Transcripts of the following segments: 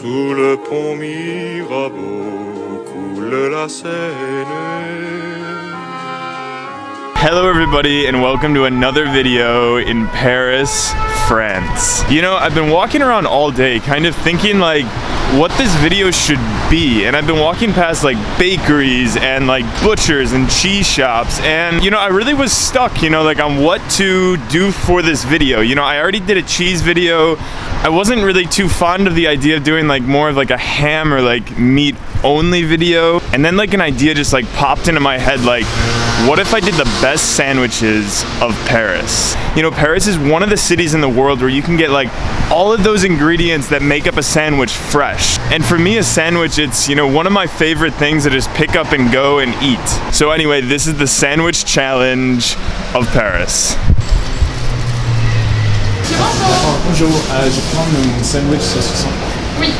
Sous le pont Mirabeau coule la Seine. Hello everybody and welcome to another video in Paris, France. You know, I've been walking around all day kind of thinking like what this video should be, and I've been walking past like bakeries and like butchers and cheese shops, and you know, I really was stuck, you know, like on what to do for this video. You know, I already did a cheese video. I wasn't really too fond of the idea of doing like more of like a ham or like meat only video, and then like an idea just like popped into my head, like what if I did the best sandwiches of Paris? You know, Paris is one of the cities in the world where you can get like all of those ingredients that make up a sandwich fresh. And for me, a sandwich, it's, you know, one of my favorite things to just pick up and go and eat. So anyway, this is the sandwich challenge of Paris. Bonjour, je prends mon sandwich saucisson. Oui.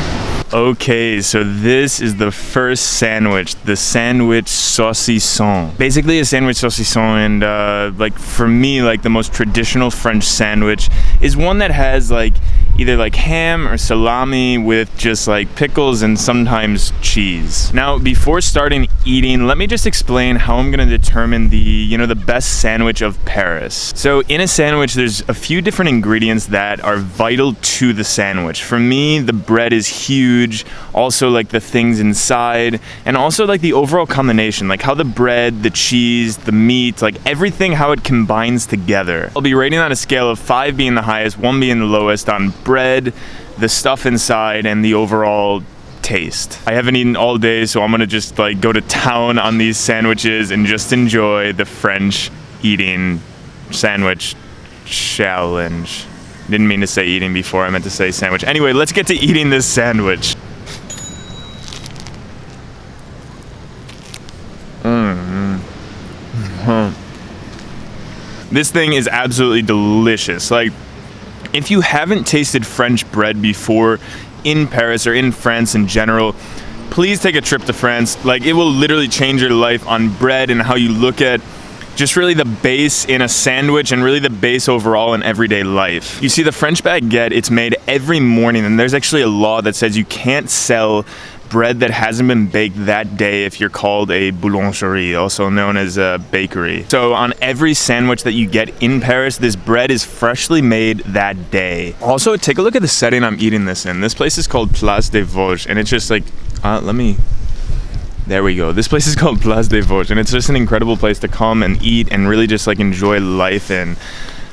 Okay, so this is the first sandwich, the sandwich saucisson. Basically a sandwich saucisson, and like for me, like the most traditional French sandwich is one that has like either like ham or salami with just like pickles and sometimes cheese. Now, before starting eating, let me just explain how I'm gonna determine the, you know, the best sandwich of Paris. So in a sandwich, there's a few different ingredients that are vital to the sandwich. For me, the bread is huge, also like the things inside, and also like the overall combination, like how the bread, the cheese, the meat, like everything, how it combines together. I'll be rating on a scale of 5 being the highest, 1 being the lowest on bread, the stuff inside, and the overall taste. I haven't eaten all day, so I'm gonna just like go to town on these sandwiches and just enjoy the French eating sandwich challenge. Didn't mean to say eating before, I meant to say sandwich. Anyway, let's get to eating this sandwich. This thing is absolutely delicious. Like, if you haven't tasted French bread before in Paris or in France in general, please take a trip to France. Like, it will literally change your life on bread and how you look at just really the base in a sandwich and really the base overall in everyday life. You see, the French baguette, it's made every morning, and there's actually a law that says you can't sell bread that hasn't been baked that day if you're called a boulangerie, also known as a bakery. So on every sandwich that you get in Paris, this bread is freshly made that day. Also, take a look at the setting I'm eating this in. This place is called Place des Vosges, and it's just like, there we go. This place is called Place des Vosges, and it's just an incredible place to come and eat and really just like enjoy life in,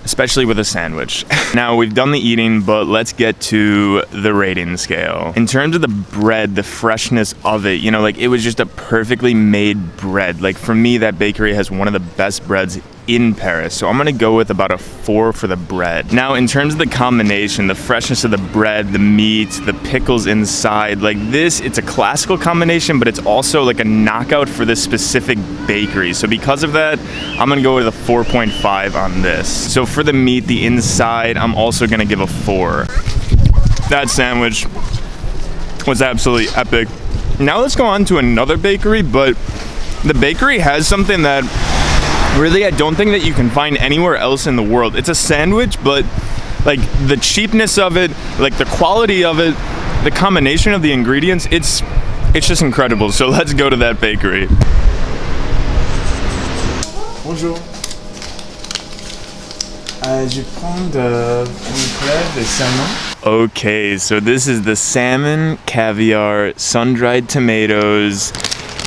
especially with a sandwich. Now, we've done the eating, but let's get to the rating scale. In terms of the bread, the freshness of it, you know, like it was just a perfectly made bread. Like for me, that bakery has one of the best breads in Paris, so I'm gonna go with about a 4 for the bread. Now, in terms of the combination, the freshness of the bread, the meat, the pickles inside, like this, it's a classical combination, but it's also like a knockout for this specific bakery. So because of that, I'm gonna go with a 4.5 on this. So for the meat, the inside, I'm also gonna give a 4. That sandwich was absolutely epic. Now let's go on to another bakery, but the bakery has something that really, I don't think that you can find anywhere else in the world. It's a sandwich, but like the cheapness of it, like the quality of it, the combination of the ingredients, it's just incredible. So let's go to that bakery. Bonjour. Je prends un Eclair de salmon. Okay, so this is the salmon, caviar, sun-dried tomatoes,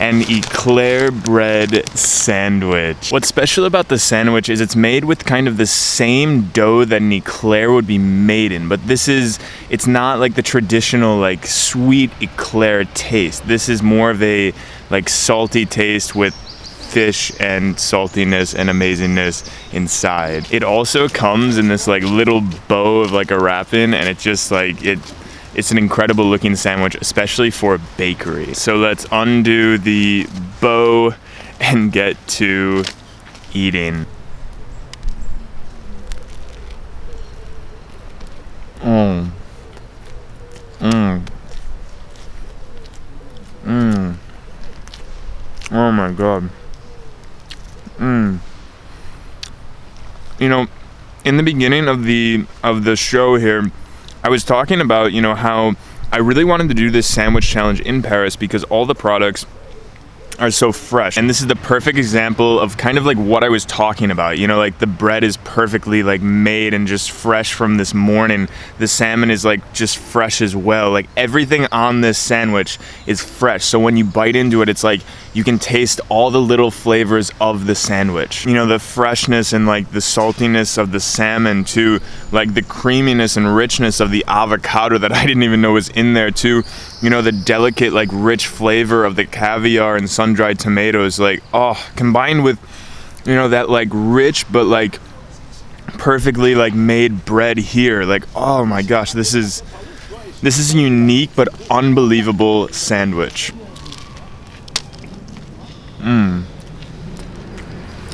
and Eclair bread sandwich. What's special about the sandwich is it's made with kind of the same dough that an Eclair would be made in, but it's not like the traditional like sweet Eclair taste. This is more of a like salty taste with fish and saltiness and amazingness inside. It also comes in this like little bow of like a wrapping, and it's just like it's an incredible looking sandwich, especially for a bakery. So let's undo the bow and get to eating. Oh my God. You know, in the beginning of the show here, I was talking about, you know, how I really wanted to do this sandwich challenge in Paris because all the products are so fresh, and this is the perfect example of kind of like what I was talking about. You know, like the bread is perfectly like made and just fresh from this morning. The salmon is like just fresh as well. Like everything on this sandwich is fresh, so when you bite into it, it's like you can taste all the little flavors of the sandwich. You know, the freshness and like the saltiness of the salmon, to like the creaminess and richness of the avocado that I didn't even know was in there, too. You know, the delicate like rich flavor of the caviar and sun-dried tomatoes, like, oh, combined with, you know, that like rich but like perfectly like made bread here. Like, oh my gosh, this is a unique but unbelievable sandwich.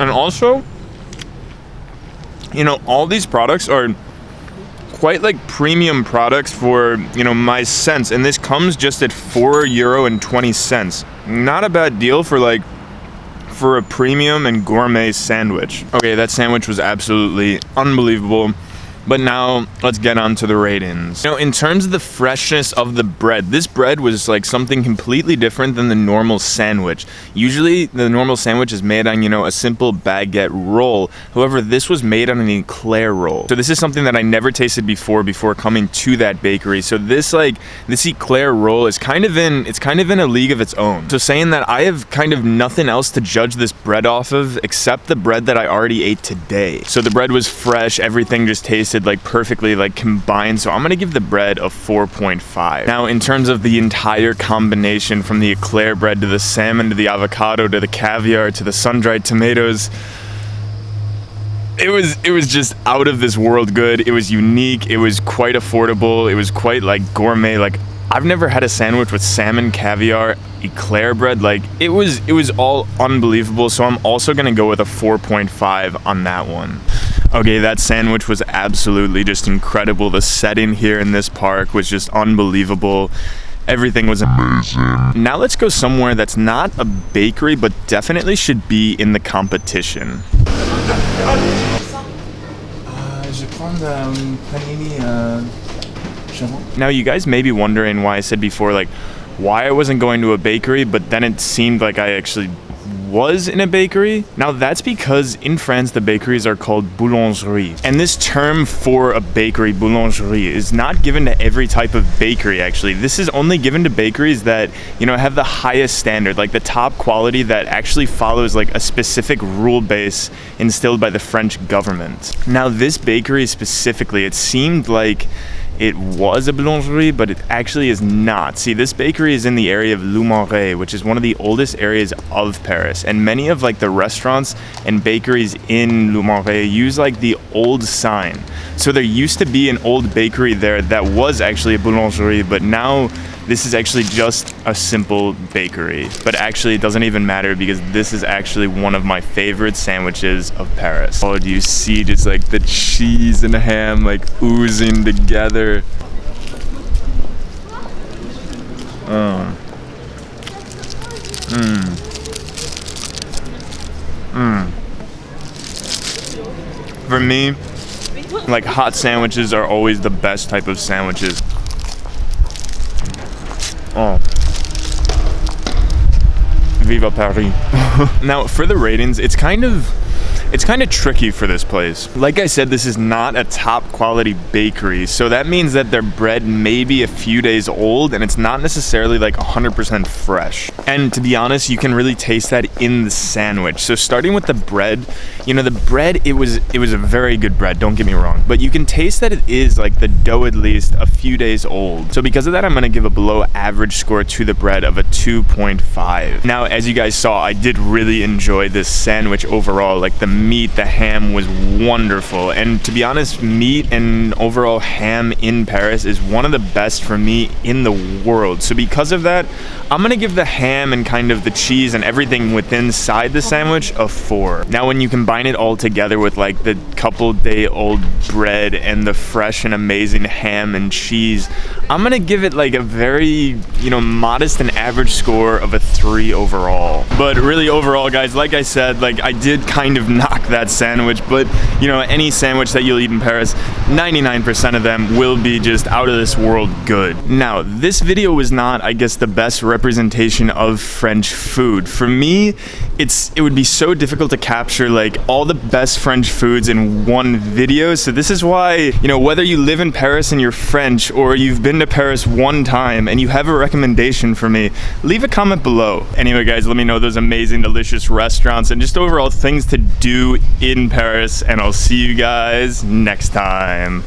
And also, you know, all these products are quite like premium products for, you know, my sense, and this comes just at €4.20. Not a bad deal for like for a premium and gourmet sandwich. Okay, that sandwich was absolutely unbelievable. But now let's get on to the ratings. You know, in terms of the freshness of the bread, this bread was like something completely different than the normal sandwich. Usually the normal sandwich is made on, you know, a simple baguette roll. However, this was made on an Eclair roll. So this is something that I never tasted before coming to that bakery. So this Eclair roll is kind of in a league of its own. So saying that, I have kind of nothing else to judge this bread off of except the bread that I already ate today. So the bread was fresh, everything just tasted like perfectly like combined, so I'm gonna give the bread a 4.5. Now, in terms of the entire combination, from the Eclair bread to the salmon to the avocado to the caviar to the sun-dried tomatoes, it was just out of this world good. It was unique, it was quite affordable, it was quite like gourmet. Like, I've never had a sandwich with salmon, caviar, Eclair bread. Like, it was all unbelievable, so I'm also gonna go with a 4.5 on that one. Okay, that sandwich was absolutely just incredible. The setting here in this park was just unbelievable. Everything was amazing. Now let's go somewhere that's not a bakery, but definitely should be in the competition. Je prends panini jambon. Now, you guys may be wondering why I said before, like, why I wasn't going to a bakery, but then it seemed like I actually was in a bakery. Now, that's because in France the bakeries are called Boulangerie, and this term for a bakery, Boulangerie, is not given to every type of bakery. Actually, this is only given to bakeries that, you know, have the highest standard, like the top quality, that actually follows like a specific rule base instilled by the French government. Now, this bakery specifically, it seemed like it was a boulangerie, but it actually is not. See, this bakery is in the area of Le Marais, which is one of the oldest areas of Paris, and many of like the restaurants and bakeries in Le Marais use like the old sign. So there used to be an old bakery there that was actually a boulangerie, but now this is actually just a simple bakery. But actually, it doesn't even matter because this is actually one of my favorite sandwiches of Paris. Oh, do you see just like the cheese and ham like oozing together? For me, like, hot sandwiches are always the best type of sandwiches. Oh. Viva Paris. Now, for the ratings, it's kind of tricky for this place. Like I said, this is not a top quality bakery, so that means that their bread may be a few days old and it's not necessarily like 100% fresh. And to be honest, you can really taste that in the sandwich. So starting with the bread, you know, the bread, it was a very good bread, don't get me wrong, but you can taste that it is like the dough at least a few days old. So because of that, I'm gonna give a below average score to the bread of a 2.5. Now, as you guys saw, I did really enjoy this sandwich overall. Like, the meat, the ham was wonderful, and to be honest, meat and overall ham in Paris is one of the best for me in the world. So because of that, I'm gonna give the ham and kind of the cheese and everything within inside the sandwich a 4. Now, when you combine it all together with like the couple day old bread and the fresh and amazing ham and cheese, I'm gonna give it like a very, you know, modest and average score of a 3 overall. But really overall, guys, like I said, like I did kind of knock that sandwich, but you know, any sandwich that you'll eat in Paris, 99% of them will be just out of this world good. Now, this video was not, I guess, the best representation of French food. For me, it would be so difficult to capture like all the best French foods in one video. So this is why, you know, whether you live in Paris and you're French or you've been to Paris one time and you have a recommendation for me, leave a comment below. Anyway, guys, let me know those amazing, delicious restaurants and just overall things to do in Paris, and I'll see you guys next time.